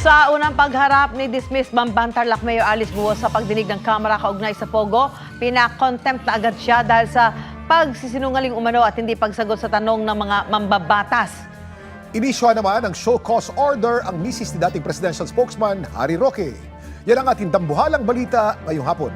Sa unang pagharap ni dismiss Bambantarlac Mayor Alice Guo sa pagdinig ng Kamara kaugnay sa Pogo, pinakontempt na agad siya dahil sa pagsisinungaling umano at hindi pagsagot sa tanong ng mga mambabatas. Inisyuhan naman ng show cause order ang misis ni dating presidential spokesman Harry Roque. Yan ang ating dambuhalang balita ngayong hapon.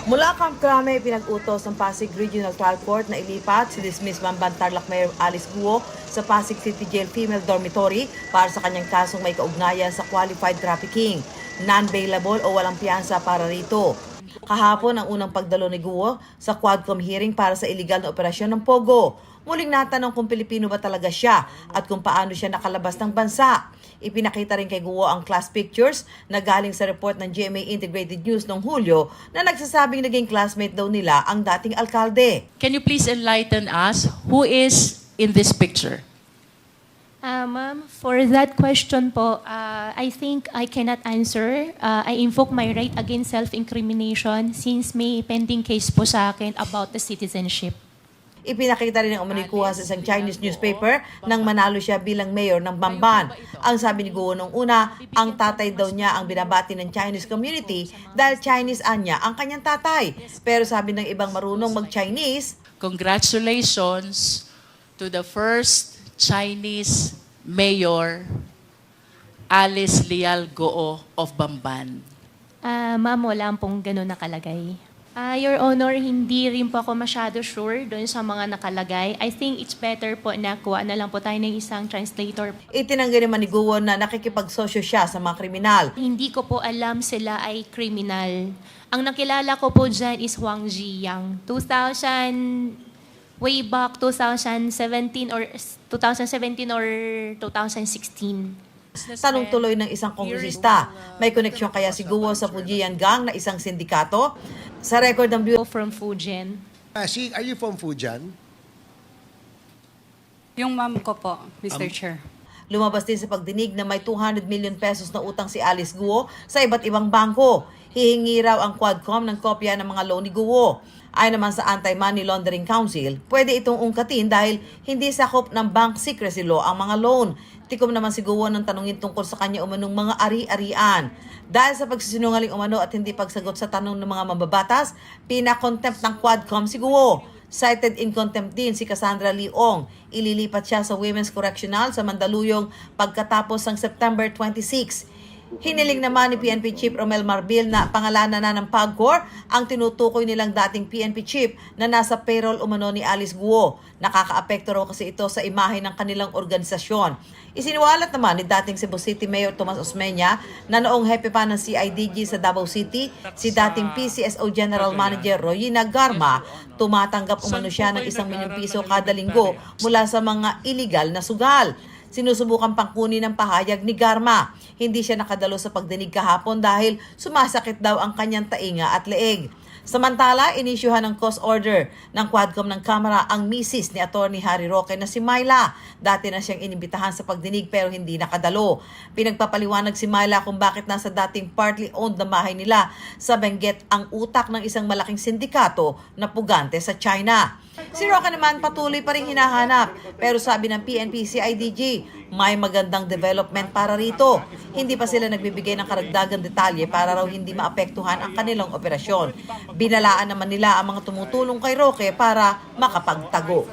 Mula Camp Crame, pinag-utos ng Pasig Regional Trial Court na ilipat si dismiss Bambantarlac Mayor Alice Guo sa Pasig City Jail Female Dormitory para sa kanyang kasong may kaugnayan sa qualified trafficking, non-bailable o walang piyansa para rito. Kahapon ang unang pagdalo ni Guo sa Quadcom hearing para sa iligal na operasyon ng Pogo. Muling natanong kung Pilipino ba talaga siya at kung paano siya nakalabas ng bansa. Ipinakita rin kay Guo ang class pictures na galing sa report ng GMA Integrated News noong Hulyo na nagsasabing naging classmate daw nila ang dating alkalde. Can you please enlighten us who is in this picture? Ma'am, for that question po, I think I cannot answer. I invoke my right against self-incrimination since may pending case po sa akin about the citizenship. Ipinakita rin ang umano'y kuha sa isang Chinese newspaper nang manalo siya bilang mayor ng Bamban. Ang sabi ni Guo nung una, ang tatay daw niya ang binabati ng Chinese community dahil Chinese anya ang kanyang tatay. Pero sabi ng ibang marunong mag-Chinese, Congratulations to the first Chinese mayor, Alice Leal Goo of Bamban. Ma'am, wala pong ganun nakalagay. Your Honor, hindi rin po ako masyado sure doon sa mga nakalagay. I think it's better po na kuha na lang po tayo ng isang translator. itinanggi naman ni Guo na nakikipagsosyo siya sa mga kriminal. Hindi ko po alam sila ay kriminal. Ang nakilala ko po dyan is Wang Ziyang. Way back 2017 or 2016. Tanong tuloy ng isang kongresista, may koneksyon kaya si Guo sa Fujian Gang na isang sindikato? Sa record ng Bureau From Fujian. Are you from Fujian? Yung ma'am ko po, Mr. Chair. lumabas din sa pagdinig na may 200 million pesos na utang si Alice Guo sa iba't ibang bangko. Hihingi raw ang Quadcom ng kopya ng mga loan ni Guo. Ayon naman sa Anti-Money Laundering Council, pwede itong ungkatin dahil hindi sakop ng bank secrecy law ang mga loan. Tikom naman si Guo ng tanungin tungkol sa kanya umanong mga ari-arian. Dahil sa pagsisinungaling umano at hindi pagsagot sa tanong ng mga mababatas, pinakontempt ng Quadcom si Guo. Cited in contempt din si Cassandra Leong. Ililipat siya sa Women's Correctional sa Mandaluyong pagkatapos ng September 26. Hiniling naman ni PNP Chief Romel Marbil na pangalanan na ng PAGCOR ang tinutukoy nilang dating PNP Chief na nasa payroll umano ni Alice Guo. Nakakaapekto raw kasi ito sa imahe ng kanilang organisasyon. Isiniwalat naman ni dating Cebu City Mayor Tomas Osmeña na noong hepe pa ng CIDG sa Davao City, si dating PCSO General Manager Royina Garma, tumatanggap umano siya ng 1 milyong piso kada linggo mula sa mga iligal na sugal. Sinusubukan pang kunin ng pahayag ni Garma. Hindi siya nakadalo sa pagdinig kahapon dahil sumasakit daw ang kanyang tainga at leeg. Samantala, inisyuhan ng court order ng Quadcom ng Kamara ang misis ni Atty. Harry Roque na si Myla. Dati na siyang inimbitahan sa pagdinig pero hindi nakadalo. Pinagpapaliwanag si Myla kung bakit nasa dating partly owned na bahay nila sa Benguet ang utak ng isang malaking sindikato na pugante sa China. Si Roque naman patuloy pa rin hinahanap pero sabi ng PNP CIDG, may magandang development para rito. Hindi pa sila nagbibigay ng karagdagang detalye para raw hindi maapektuhan ang kanilang operasyon. Binalaan naman nila ang mga tumutulong kay Roque para makapagtago.